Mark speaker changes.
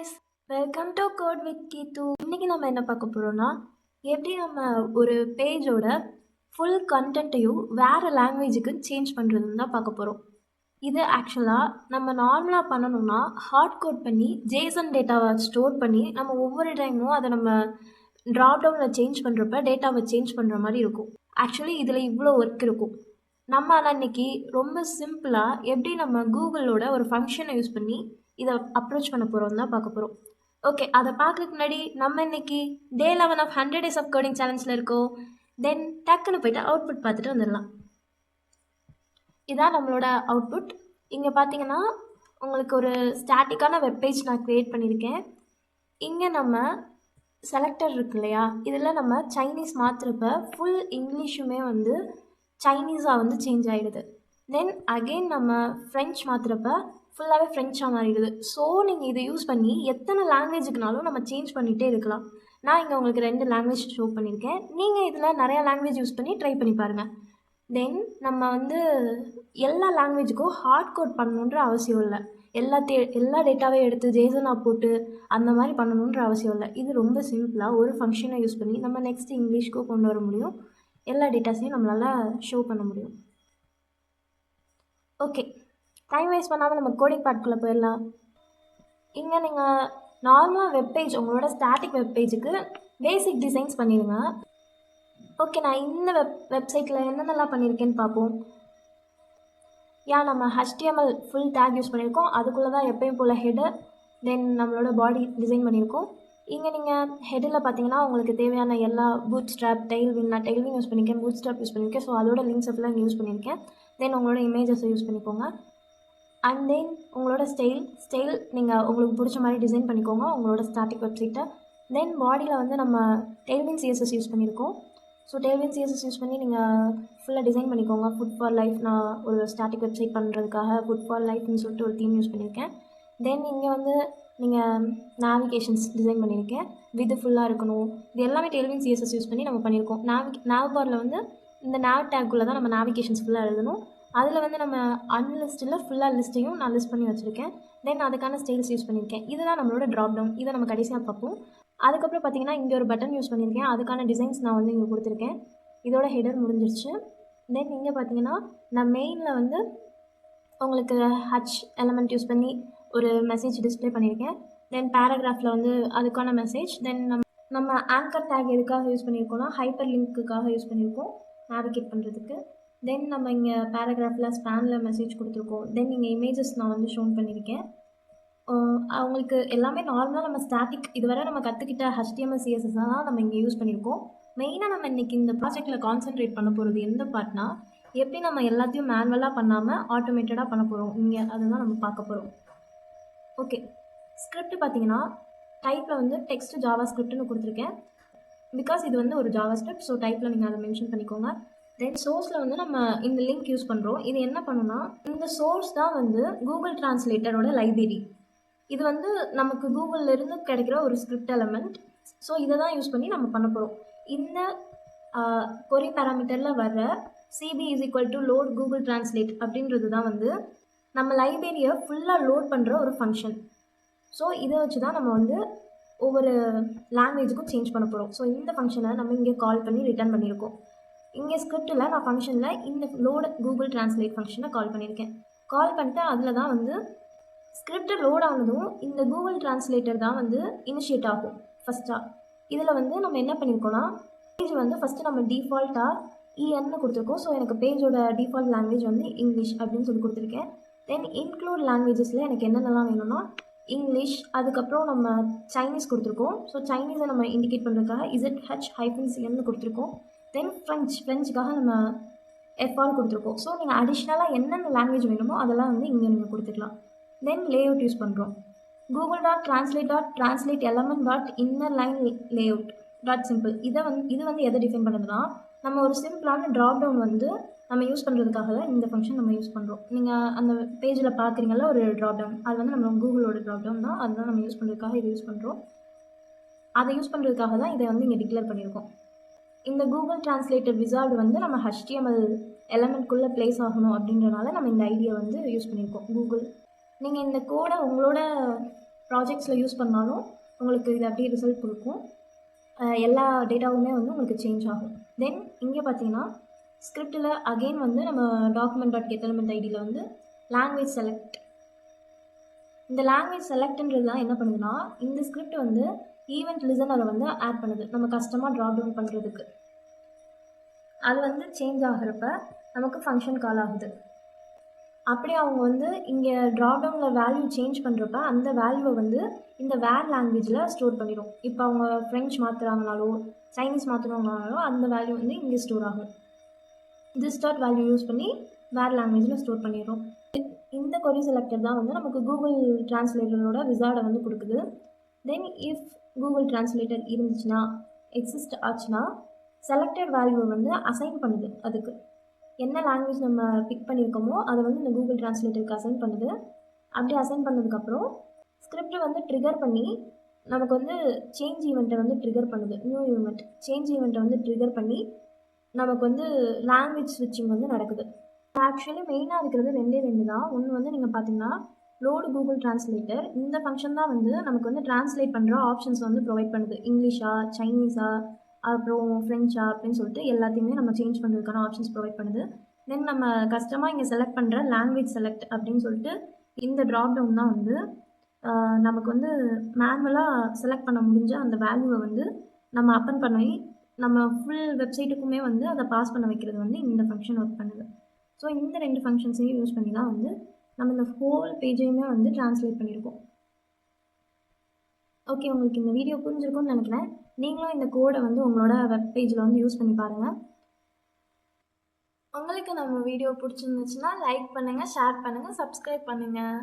Speaker 1: guys, welcome to Code with Keetu. இன்னைக்கு நம்ம என்ன பார்க்க போறோம்னா எப்படி நம்ம ஒரு பேஜோட ஃபுல் கண்டென்ட்டையும் வேற லாங்குவேஜுக்கு சேஞ்ச் பண்ணுறதுன்னு தான் பார்க்க போகிறோம். இது ஆக்சுவலாக நம்ம நார்மலாக பண்ணணும்னா ஹார்ட் கோட் பண்ணி ஜேசன் டேட்டாவை ஸ்டோர் பண்ணி நம்ம ஒவ்வொரு டைமும் அதை நம்ம ட்ராப் டவுனில் சேஞ்ச் பண்ணுறப்ப டேட்டாவை சேஞ்ச் பண்ணுற மாதிரி இருக்கும். ஆக்சுவலி இதில் இவ்வளோ ஒர்க் இருக்கும். நம்ம ஆனால் இன்னைக்கு ரொம்ப சிம்பிளாக எப்படி நம்ம கூகுளோட ஒரு ஃபங்க்ஷனை யூஸ் பண்ணி இதை அப்ரோச் பண்ண போகிறோம் தான் பார்க்க போகிறோம். ஓகே, அதை பார்க்கறதுக்கு முன்னாடி நம்ம இன்னைக்கு டே 11 ஆஃப் 100 days ஆஃப் கோடிங் சேலஞ்சில் இருக்கோம். தென் டக்குன்னு போயிட்டு அவுட்புட் பார்த்துட்டு வந்துடலாம். இதான் நம்மளோட அவுட்புட். இங்கே பார்த்தீங்கன்னா உங்களுக்கு ஒரு ஸ்டாட்டிக்கான வெப்பேஜ் நான் க்ரியேட் பண்ணியிருக்கேன். இங்கே நம்ம செலக்டர் இருக்கு இல்லையா, இதில் நம்ம சைனீஸ் மாற்றுறப்ப ஃபுல் இங்கிலீஷுமே வந்து சைனீஸாக வந்து சேஞ்ச் ஆகிடுது. தென் அகெயின் நம்ம ஃப்ரெஞ்ச் மாற்றுறப்ப ஃபுல்லாகவே ஃப்ரெஞ்சாக மாறிடுது. ஸோ நீங்கள் இதை யூஸ் பண்ணி எத்தனை லாங்குவேஜுக்குனாலும் நம்ம சேஞ்ச் பண்ணிகிட்டே இருக்கலாம். நான் இங்கே உங்களுக்கு 2 லாங்குவேஜ் ஷோ பண்ணியிருக்கேன். நீங்கள் இதில் நிறையா லாங்குவேஜ் யூஸ் பண்ணி ட்ரை பண்ணி பாருங்கள். தென் நம்ம வந்து எல்லா லாங்குவேஜுக்கும் ஹார்ட் கோட் பண்ணணுன்ற அவசியம் இல்லை. எல்லா டேட்டாவே எடுத்து ஜேசனாக போட்டு அந்த மாதிரி பண்ணணுன்ற அவசியம் இல்லை. இது ரொம்ப சிம்பிளாக ஒரு ஃபங்க்ஷனை யூஸ் பண்ணி நம்ம நெக்ஸ்ட் இங்கிலீஷ்க்கு கொண்டு வர முடியும். எல்லா டேட்டாஸையும் நம்மளால் ஷோ பண்ண முடியும். ஓகே, டைம் வேஸ்ட் பண்ணாமல் நம்ம கோடிங் பார்ட்குள்ளே போயிடலாம். இங்கே நீங்கள் நார்மலாக வெப்பேஜ் உங்களோட ஸ்டாட்டிக் வெப்பேஜுக்கு பேசிக் டிசைன்ஸ் பண்ணிடுங்க. ஓகே, நான் இந்த வெப்சைட்டில் என்னென்னலாம் பண்ணியிருக்கேன்னு பார்ப்போம். நம்ம HTML ஃபுல் டேக் யூஸ் பண்ணியிருக்கோம். அதுக்குள்ளே தான் எப்பயும் போல் ஹெடர், தென் நம்மளோட பாடி டிசைன் பண்ணியிருக்கோம். இங்கே நீங்கள் ஹெட்டில் பார்த்தீங்கன்னா உங்களுக்கு தேவையான எல்லா பூட் ஸ்ட்ராப், டெய்ல்வின், நான் டெய்ல்வின் யூஸ் பண்ணியிருக்கேன், பூட் ஸ்ட்ராப் யூஸ் பண்ணியிருக்கேன். ஸோ அதோட லிங்க்ஸ் எல்லாம் யூஸ் பண்ணியிருக்கேன். தென் உங்களோட இமேஜஸை யூஸ் பண்ணிக்கோங்க. அண்ட் தென் உங்களோட ஸ்டைல் நீங்கள் உங்களுக்கு பிடிச்ச மாதிரி டிசைன் பண்ணிக்கோங்க உங்களோட ஸ்டாட்டிக் வெப்சைட்டை. தென் பாடியில் வந்து நம்ம டெய்ல்வின் CSS யூஸ் பண்ணியிருக்கோம். ஸோ டெய்ல்வின் CSS யூஸ் பண்ணி நீங்கள் ஃபுல்லாக டிசைன் பண்ணிக்கோங்க. ஃபுட் ஃபார் லைஃப், நான் ஒரு ஸ்டாட்டிக் வெப்சைட் பண்ணுறதுக்காக ஃபுட் ஃபார் லைஃப்னு சொல்லிட்டு ஒரு தீம் யூஸ் பண்ணியிருக்கேன். தென் இங்கே வந்து நீங்கள் நேவிகேஷன்ஸ் டிசைன் பண்ணியிருக்கேன். விது ஃபுல்லாக இருக்கணும். இது எல்லாமே டெய்ல்வின் CSS யூஸ் பண்ணி நம்ம பண்ணியிருக்கோம். nav பாரில் வந்து இந்த nav டேக்குள்ளே தான் நம்ம நேவிகேஷன்ஸ் ஃபுல்லாக எழுதணும். அதில் வந்து நம்ம அன்லிஸ்ட்டில் ஃபுல்லாக லிஸ்ட்டையும் நான் லிஸ்ட் பண்ணி வச்சுருக்கேன். தென் அதுக்கான ஸ்டைல்ஸ் யூஸ் பண்ணியிருக்கேன். இதுதான் நம்மளோட ட்ராப் டவுன். இதை நம்ம கடைசியாக பார்ப்போம். அதுக்கப்புறம் பார்த்தீங்கன்னா இங்கே ஒரு பட்டன் யூஸ் பண்ணியிருக்கேன். அதுக்கான டிசைன்ஸ் நான் வந்து இங்கே கொடுத்துருக்கேன். இதோட ஹெடர் முடிஞ்சிருச்சு. தென் இங்கே பார்த்தீங்கன்னா நான் மெயினில் வந்து உங்களுக்கு எலமெண்ட் யூஸ் பண்ணி ஒரு மெசேஜ் டிஸ்பிளே பண்ணியிருக்கேன். தென் பேராகிராஃபில் வந்து அதுக்கான மெசேஜ். தென் நம்ம ஆங்கர் டேக் எதுக்காக யூஸ் பண்ணியிருக்கோம்னா ஹைப்பர் லிங்க்குக்காக யூஸ் பண்ணியிருக்கோம் நேவிகேட் பண்ணுறதுக்கு. தென் நம்ம இங்கே பேராகிராஃபில் ஸ்பேனில் மெசேஜ் கொடுத்துருக்கோம். தென் இங்கே இமேஜஸ் நான் வந்து ஷோன் பண்ணியிருக்கேன். அவங்களுக்கு எல்லாமே நார்மலாக நம்ம ஸ்டாட்டிக் இதுவரை நம்ம கற்றுக்கிட்ட HTML CSS தான் நம்ம இங்கே யூஸ் பண்ணியிருக்கோம். மெயினாக நம்ம இன்றைக்கி இந்த ப்ராஜெக்டில் கான்சென்ட்ரேட் பண்ண போகிறது எந்த பார்ட்னா எப்படி நம்ம எல்லாத்தையும் மேனுவலாக பண்ணாமல் ஆட்டோமேட்டடாக பண்ண போகிறோம் இங்கே, அதுதான் நம்ம பார்க்க போகிறோம். ஓகே, ஸ்கிரிப்ட் பார்த்தீங்கன்னா டைப்பில் வந்து டெக்ஸ்ட் ஜாவா ஸ்கிரிப்ட்னு கொடுத்துருக்கேன். பிகாஸ் இது வந்து ஒரு ஜாவா ஸ்கிரிப்ட், ஸோ டைப்பில் நீங்கள் அதை மென்ஷன் பண்ணிக்கோங்க. தென் சோர்ஸில் வந்து நம்ம இந்த லிங்க் யூஸ் பண்ணுறோம். இது என்ன பண்ணுன்னா இந்த சோர்ஸ் தான் வந்து கூகுள் டிரான்ஸ்லேட்டரோட லைப்ரரி. இது வந்து நமக்கு கூகுளிலேருந்து கிடைக்கிற ஒரு ஸ்கிரிப்ட் எலமெண்ட். ஸோ இதை தான் யூஸ் பண்ணி நம்ம பண்ண போகிறோம். இந்த கொரி பேராமீட்டரில் வர்ற CB = load Google Translate அப்படின்றது தான் வந்து நம்ம லைப்ரரியை ஃபுல்லாக லோட் பண்ணுற ஒரு ஃபங்க்ஷன். ஸோ இதை வச்சு தான் நம்ம வந்து ஒவ்வொரு லாங்குவேஜுக்கும் சேஞ்ச் பண்ண போகிறோம். ஸோ இந்த ஃபங்க்ஷனை நம்ம இங்கே கால் பண்ணி ரிட்டர்ன் பண்ணியிருக்கோம். இங்கே ஸ்கிரிப்டில் நான் ஃபங்க்ஷனில் இந்த லோட் கூகுள் டிரான்ஸ்லேட் ஃபங்க்ஷனை கால் பண்ணியிருக்கேன். கால் பண்ணிட்டு அதில் தான் வந்து ஸ்கிரிப்ட் லோட் ஆனதும் இந்த கூகுள் டிரான்ஸ்லேட்டர் தான் வந்து இனிஷியேட் ஆகும் ஃபஸ்ட்டாக. இதில் வந்து நம்ம என்ன பண்ணியிருக்கோன்னா பேஜ் வந்து ஃபஸ்ட்டு நம்ம டிஃபால்ட்டாக EN கொடுத்துருக்கோம். ஸோ எனக்கு பேஜோட டிஃபால்ட் லாங்குவேஜ் வந்து இங்கிலீஷ் அப்படின்னு சொல்லி கொடுத்துருக்கேன். தென் இன்க்ளூட் லாங்குவேஜஸில் எனக்கு என்னென்னலாம் வேணும்னா இங்கிலீஷ், அதுக்கப்புறம் நம்ம சைனீஸ் கொடுத்துருக்கோம். ஸோ சைனீஸை நம்ம இண்டிகேட் பண்ணுறதுக்காக ZH-CN கொடுத்துருக்கோம். தென் ஃப்ரெஞ்சுக்காக நம்ம FR கொடுத்துருக்கோம். ஸோ நீங்கள் அடிஷ்னலாக என்னென்ன லாங்குவேஜ் வேணுமோ அதெல்லாம் வந்து இங்கே நீங்கள் கொடுத்துக்கலாம். தென் லேஅவுட் யூஸ் பண்ணுறோம். google.translate element.innerline layout.simple. இது வந்து எதை டிஃபைன் பண்ணுறதுனா நம்ம ஒரு சிம்பிளான ட்ராப் டவுன் வந்து நம்ம யூஸ் பண்ணுறதுக்காக தான் இந்த ஃபங்க்ஷன் நம்ம யூஸ் பண்ணுறோம். நீங்கள் அந்த பேஜில் பார்க்குறீங்களா ஒரு ட்ராப் டவுன், அது வந்து நம்ம கூகுளோட ட்ராப் டவுன் தான். அதுதான் நம்ம யூஸ் பண்ணுறதுக்காக இதை யூஸ் பண்ணுறோம். அதை யூஸ் பண்ணுறதுக்காக தான் இதை வந்து இங்கே டிக்ளேர் பண்ணியிருக்கோம். இந்த கூகுள் டிரான்ஸ்லேட்டர் விசார்டு வந்து நம்ம HTML எலமெண்ட்குள்ளே ப்ளேஸ் ஆகணும் அப்படின்றனால நம்ம இந்த ஐடியா வந்து யூஸ் பண்ணியிருக்கோம் கூகுள். நீங்கள் இந்த கோடை உங்களோட ப்ராஜெக்ட்ஸில் யூஸ் பண்ணாலும் உங்களுக்கு இது அப்படியே ரிசல்ட் கொடுக்கும். எல்லா டேட்டாவுமே வந்து உங்களுக்கு சேஞ்ச் ஆகும். தென் இங்கே பார்த்தீங்கன்னா ஸ்கிரிப்டில் அகெயின் வந்து நம்ம document.getElement ஐடியில் வந்து லாங்குவேஜ் செலக்ட். இந்த லாங்குவேஜ் செலக்ட்ன்றது தான் என்ன பண்ணுதுன்னா, இந்த ஸ்கிரிப்ட் வந்து ஈவெண்ட் லிசனரை வந்து ஆட் பண்ணுது நம்ம கஸ்டமாக ட்ராப் டவுன் பண்ணுறதுக்கு. அது வந்து சேஞ்ச் ஆகிறப்ப நமக்கு ஃபங்க்ஷன் கால் ஆகுது. அப்படி அவங்க வந்து இங்கே ட்ராப் டவுனில் வேல்யூ சேஞ்ச் பண்ணுறப்ப அந்த வேல்யூவை வந்து இந்த வேர் லாங்குவேஜில் ஸ்டோர் பண்ணிடும். இப்போ அவங்க ஃப்ரெஞ்ச் மாற்றுறாங்கனாலோ சைனீஸ் மாற்றுறாங்கனாலோ அந்த வேல்யூ வந்து இங்கே ஸ்டோர் ஆகும். திஸ் டாட் வேல்யூ யூஸ் பண்ணி வேர் லாங்குவேஜில் ஸ்டோர் பண்ணிடுறோம். இந்த கொரி செலக்டர் தான் வந்து நமக்கு கூகுள் டிரான்ஸ்லேட்டரோட விசார்டை வந்து கொடுக்குது. தென் இஃப் கூகுள் டிரான்ஸ்லேட்டர் இருந்துச்சுன்னா எக்ஸிஸ்ட் ஆச்சுன்னா செலக்டட் வேல்யூவை வந்து அசைன் பண்ணுது. அதுக்கு என்ன லாங்குவேஜ் நம்ம பிக் பண்ணியிருக்கோமோ அதை வந்து இந்த கூகுள் டிரான்ஸ்லேட்டருக்கு அசைன் பண்ணுது. அப்படி அசைன் பண்ணதுக்கப்புறம் ஸ்கிரிப்டை வந்து ட்ரிகர் பண்ணி நமக்கு வந்து சேஞ்ச் ஈவெண்ட்டை வந்து ட்ரிகர் பண்ணுது. நியூ ஈவெண்ட் சேஞ்ச் ஈவெண்ட்டை வந்து ட்ரிகர் பண்ணி நமக்கு வந்து லாங்குவேஜ் ஸ்விட்சிங் வந்து நடக்குது. ஆக்சுவலி மெயினாக இருக்கிறது ரெண்டு தான். ஒன்று வந்து நீங்கள் பார்த்தீங்கன்னா லோடு கூகுள் டிரான்ஸ்லேட்டர். இந்த ஃபங்க்ஷன் தான் வந்து நமக்கு வந்து டிரான்ஸ்லேட் பண்ணுற ஆப்ஷன்ஸ் வந்து ப்ரொவைட் பண்ணுது. இங்கிலீஷா, சைனீஸா, அப்புறம் ஃப்ரெஞ்சா அப்படின்னு சொல்லிட்டு எல்லாத்தையுமே நம்ம சேஞ்ச் பண்ணுறதுக்கான ஆப்ஷன்ஸ் ப்ரொவைட் பண்ணுது. தென் நம்ம கஸ்டமாக இங்கே செலக்ட் பண்ணுற லாங்குவேஜ் செலக்ட் அப்படின்னு சொல்லிட்டு இந்த ட்ராப் டவுன் தான் வந்து நமக்கு வந்து மேனுவலாக செலக்ட் பண்ண முடிஞ்ச அந்த வேல்யூவை வந்து நம்ம அப்பன் பண்ணி நம்ம ஃபுல் வெப்சைட்டுக்குமே வந்து அதை பாஸ் பண்ண வைக்கிறது வந்து இந்த ஃபங்க்ஷன் ஒர்க் பண்ணுது. ஸோ இந்த 2 ஃபங்க்ஷன்ஸையும் யூஸ் பண்ணி தான் வந்து நம்ம இந்த ஹோல் பேஜையுமே வந்து ட்ரான்ஸ்லேட் பண்ணியிருக்கோம். ஓகே, உங்களுக்கு இந்த வீடியோ புரிஞ்சிருக்கும்னு நினைக்கிறேன். நீங்களும் இந்த கோடை வந்து உங்களோட வெப் பேஜில் வந்து யூஸ் பண்ணி பாருங்கள். உங்களுக்கு நம்ம வீடியோ பிடிச்சிருந்துச்சுன்னா லைக் பண்ணுங்கள், ஷேர் பண்ணுங்கள், சப்ஸ்கிரைப் பண்ணுங்கள்.